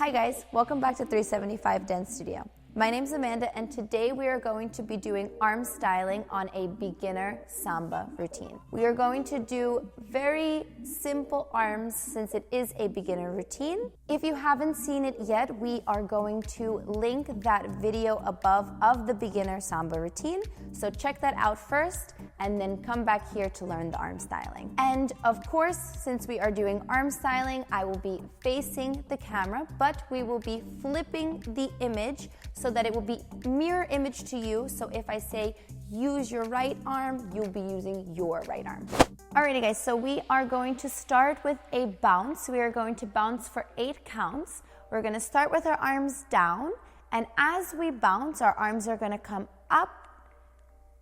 Hi guys, welcome back to 375 Dance Studio. My name's Amanda and today we are going to be doing arm styling on a beginner samba routine. We are going to do very simple arms since it is a beginner routine. If you haven't seen it yet, we are going to link that video above of the beginner samba routine. So check that out first and then come back here to learn the arm styling. And of course, since we are doing arm styling, I will be facing the camera, but we will be flipping the image so that it will be mirror image to you. So if I say use your right arm, you'll be using your right arm. Alrighty guys, so we are going to start with a bounce. We are going to bounce for 8 counts. We're gonna start with our arms down, and as we bounce, our arms are gonna come up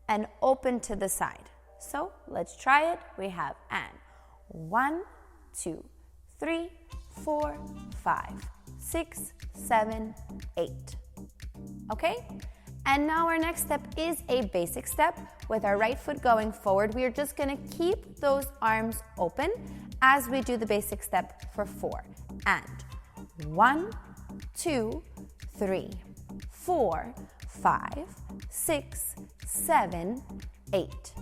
and open to the side. So let's try it. We have 1, 2, 3, 4, 5, 6, 7, 8. Okay? And now our next step is a basic step with our right foot going forward. We are just gonna keep those arms open as we do the basic step for 4. And 1, 2, 3, 4, 5, 6, 7, 8.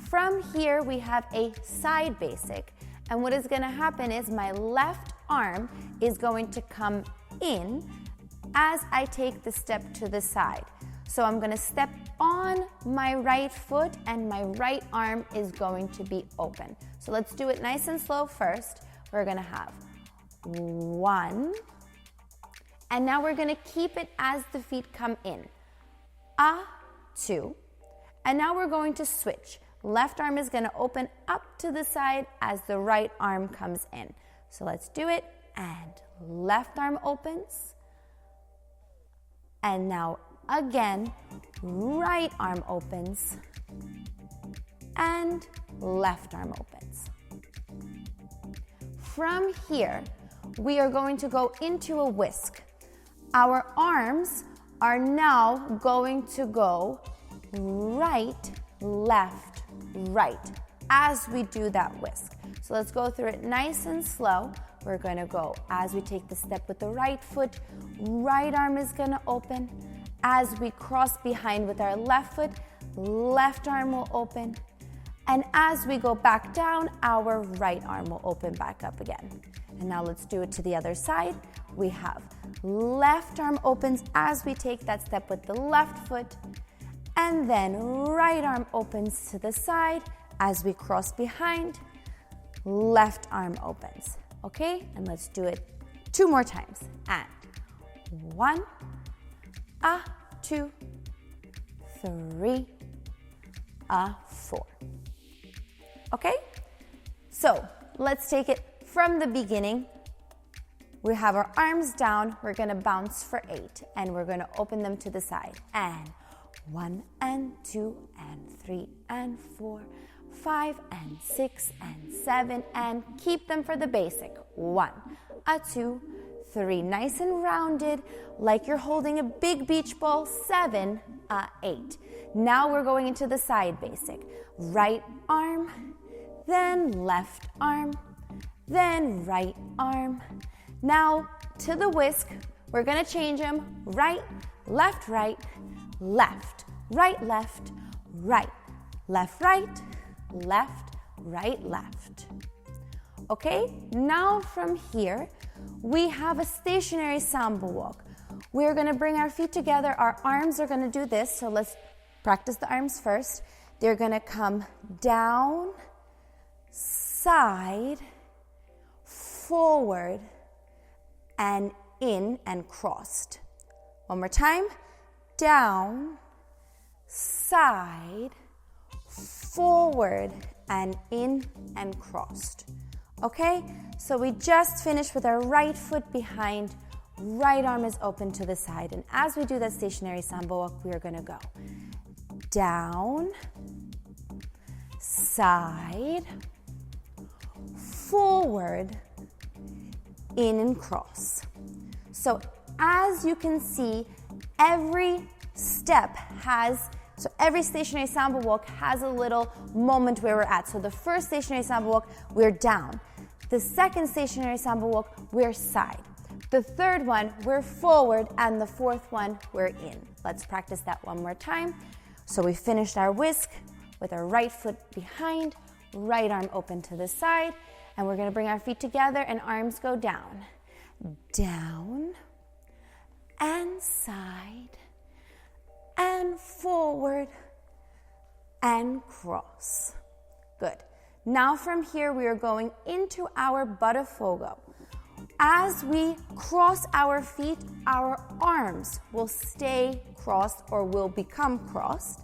From here, we have a side basic. And what is gonna happen is my left arm is going to come in as I take the step to the side. So I'm gonna step on my right foot and my right arm is going to be open. So let's do it nice and slow first. We're gonna have 1, and now we're gonna keep it as the feet come in. 2, and now we're going to switch. Left arm is gonna open up to the side as the right arm comes in. So let's do it, and left arm opens, and now again, right arm opens, and left arm opens. From here, we are going to go into a whisk. Our arms are now going to go right, left, right as we do that whisk. So let's go through it nice and slow. We're gonna go as we take the step with the right foot, right arm is gonna open. As we cross behind with our left foot, left arm will open. And as we go back down, our right arm will open back up again. And now let's do it to the other side. We have left arm opens as we take that step with the left foot, and then right arm opens to the side as we cross behind, left arm opens. Okay, and let's do it 2 more times. And 1, 2, 3, 4. Okay, so let's take it from the beginning. We have our arms down, we're gonna bounce for 8, and we're gonna open them to the side. And 1 and 2 and 3 and 4, 5 and 6 and 7, and keep them for the basic. 1, 2, 3, nice and rounded, like you're holding a big beach ball. 7, 8. Now we're going into the side basic. Right arm, then left arm, then right arm. Now to the whisk, we're gonna change them. Right, left, right, left, right, left, right, left, right, left, right, left. Okay, now from here, we have a stationary samba walk. We're gonna bring our feet together. Our arms are gonna do this, so let's practice the arms first. They're gonna come down, side, forward, and in and crossed. One more time. Down, side, forward, and in and crossed. Okay, so we just finished with our right foot behind, right arm is open to the side, and as we do that stationary samba walk, we are gonna go down, side, forward, in and cross. So as you can see, every step has, so every stationary samba walk has a little moment where we're at. So the first stationary samba walk, we're down. The second stationary samba walk, we're side. The third one, we're forward, and the fourth one, we're in. Let's practice that one more time. So we finished our whisk with our right foot behind, right arm open to the side, and we're gonna bring our feet together and arms go down. Down, and side, and forward, and cross. Good. Now from here, we are going into our Bota Fogo. As we cross our feet, our arms will stay crossed or will become crossed.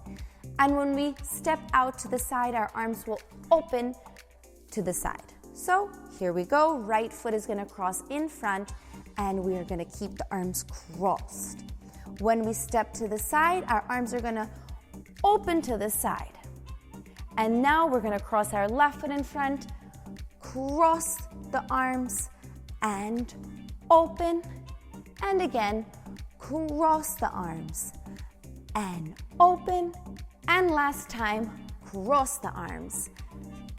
And when we step out to the side, our arms will open to the side. So here we go. Right foot is gonna cross in front, and we are gonna keep the arms crossed. When we step to the side, our arms are gonna open to the side. And now we're gonna cross our left foot in front, cross the arms, and open, and again, cross the arms, and open, and last time, cross the arms,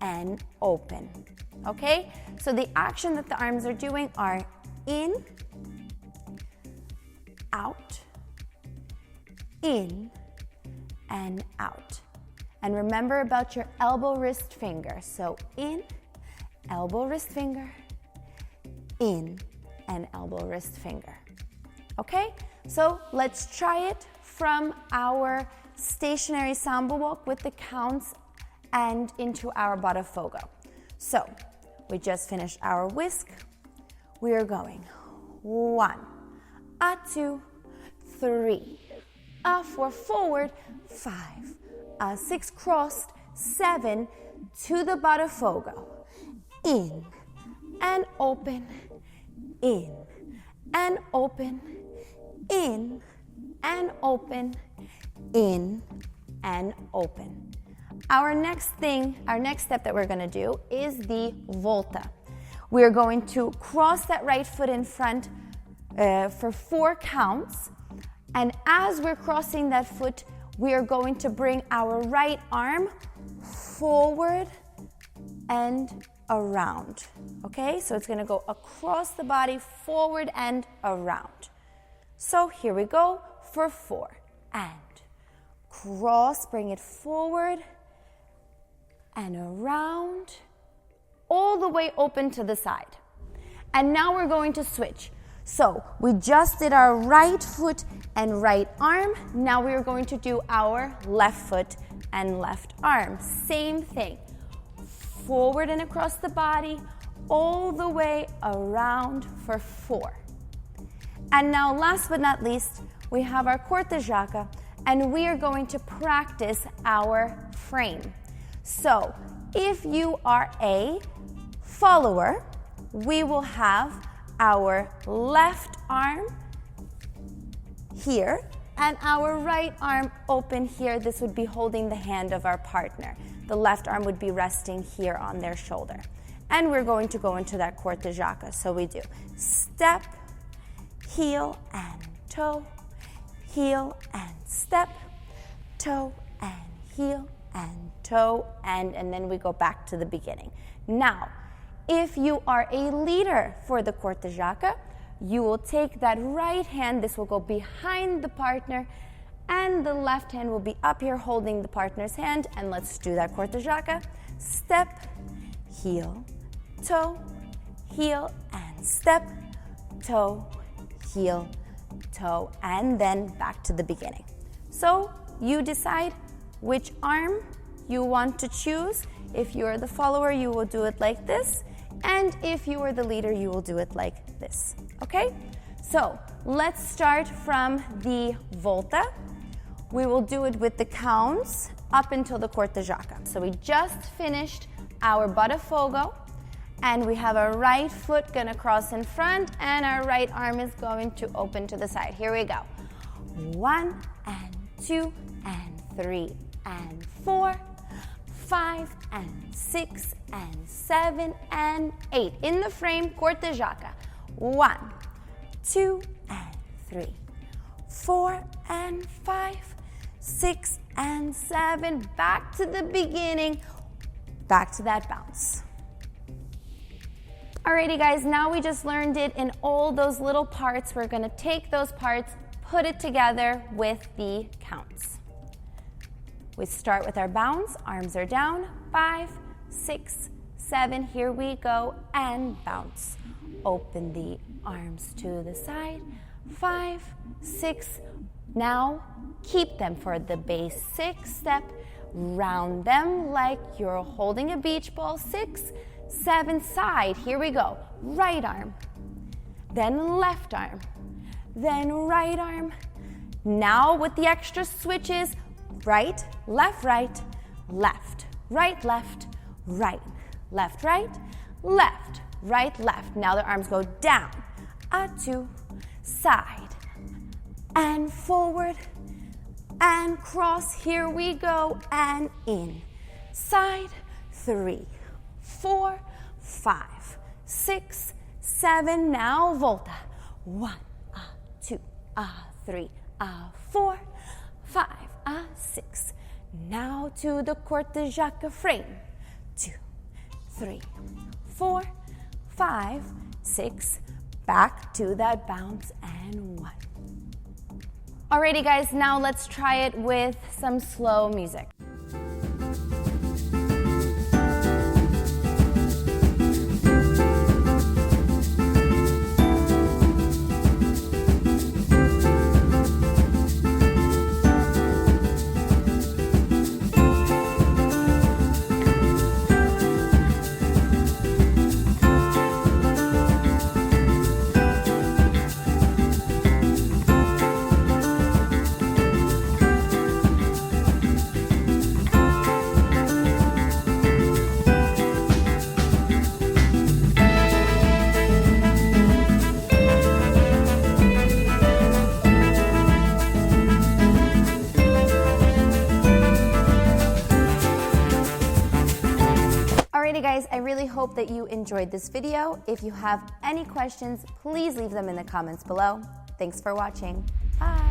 and open. Okay? So the action that the arms are doing are in, out, in, and out. And remember about your elbow, wrist, finger. So in, elbow, wrist, finger, in, and elbow, wrist, finger. Okay? So let's try it from our stationary samba walk with the counts and into our Bota Fogo. So we just finished our whisk. We are going 1, 2, 3, 4 forward, 5, 6 crossed, 7 to the Bota Fogo. In and open, in and open, in and open, in and open. Our next step that we're gonna do is the Volta. We're going to cross that right foot in front for 4 counts. And as we're crossing that foot, we are going to bring our right arm forward and around. Okay, so it's gonna go across the body, forward and around. So here we go for 4. And cross, bring it forward and around, all the way open to the side. And now we're going to switch. So we just did our right foot and right arm. Now we are going to do our left foot and left arm. Same thing. Forward and across the body, all the way around for 4. And now last but not least, we have our Corta Jaca, and we are going to practice our frame. So if you are a follower, we will have our left arm here and our right arm open here. This would be holding the hand of our partner. The left arm would be resting here on their shoulder. And we're going to go into that Corta Jaca. So we do step, heel and toe, heel and step, toe and heel and toe, and then we go back to the beginning. Now, if you are a leader for the Corta Jaca, you will take that right hand, this will go behind the partner, and the left hand will be up here holding the partner's hand, and let's do that Corta Jaca. Step, heel, toe, heel, and step, toe, heel, toe, and then back to the beginning. So you decide which arm you want to choose. If you're the follower, you will do it like this, and if you are the leader, you will do it like this. Okay? So let's start from the Volta. We will do it with the counts up until the Corta Jaca. So we just finished our Bota Fogo, and we have our right foot gonna cross in front, and our right arm is going to open to the side. Here we go. 1 and 2 and 3 and 4, 5 and 6 and 7 and 8. In the frame, Corta Jaca. 1, 2 and 3, 4 and 5, 6 and 7. Back to the beginning, back to that bounce. Alrighty guys, now we just learned it in all those little parts. We're gonna take those parts, put it together with the counts. We start with our bounce, arms are down, 5, 6, 7, here we go, and bounce. Open the arms to the side, 5, 6, now keep them for the basic step, round them like you're holding a beach ball, 6, 7, side, here we go, right arm, then left arm, then right arm. Now with the extra switches, right, left, right, left, right, left, right, left, right, left, right, left. Now the arms go down, a 2, side, and forward, and cross, here we go, and in, side, 3, 4, 5, 6, 7, now volta, 1, 2, 3, 4, 5, 6, now to the Corta Jaca frame, 2, 3, 4, 5, 6, back to that bounce, and 1. Alrighty guys, now let's try it with some slow music. Alrighty guys, I really hope that you enjoyed this video. If you have any questions, please leave them in the comments below. Thanks for watching. Bye.